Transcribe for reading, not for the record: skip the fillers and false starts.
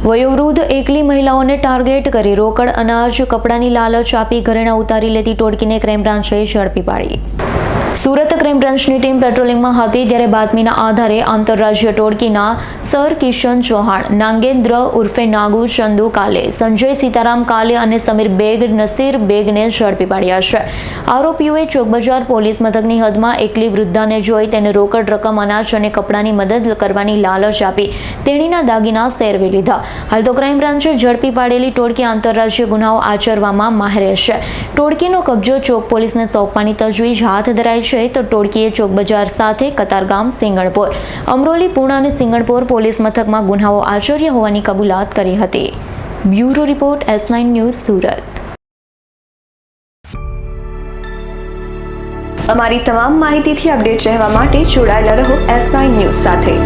વયોવૃદ્ધ એકલી મહિલાઓને ટાર્ગેટ કરી રોકડ અનાજ કપડાની લાલચ આપી ઘરેણા ઉતારી લેતી ટોળકીને ક્રાઇમ બ્રાન્ચે ઝડપી પાડી। સુરત ક્રાઇમ બ્રાન્ચની ટીમ પેટ્રોલિંગમાં હતી ત્યારે બાતમીના આધારે આંતરરાજ્ય ટોળકીના સર કિશન ચૌહાણ, નાગેન્દ્ર ઉર્ફે નાગુ ચંદુ કાલે, સંજય સીતારામ કાલે અને સમીર બેગ નસીર બેગને ઝડપી પાડ્યા છે। આરોપીઓએ ચોકબજાર પોલીસ મથકની હદમાં એકલી વૃદ્ધાને જોઈ તેને રોકડ રકમ, અનાજ અને કપડાની મદદ કરવાની લાલચ આપી તેણીના દાગીના સેરવી લીધા। હાલ તો ક્રાઇમ બ્રાન્ચે ઝડપી પાડેલી ટોળકી આંતરરાજ્ય ગુનાઓ આચરવામાં માહેર છે। ટોળકીનો કબજો ચોક પોલીસને સોંપવાની તજવીજ હાથ ધરાઈ છે તો ટોળકીએ ચોકબજાર સાથે કતારગામ, સિંગણપોર, અમરોલી, પૂણા અને સિંગણપોર પોલીસ મથકમાં ગુનાઓ આચર્યા હોવાની કબૂલાત કરી હતી। Bureau report S9 news Surat. અમારી તમામ માહિતીથી અપડેટ રહેવા માટે જોડાયેલા રહો S9 ન્યૂઝ સાથે।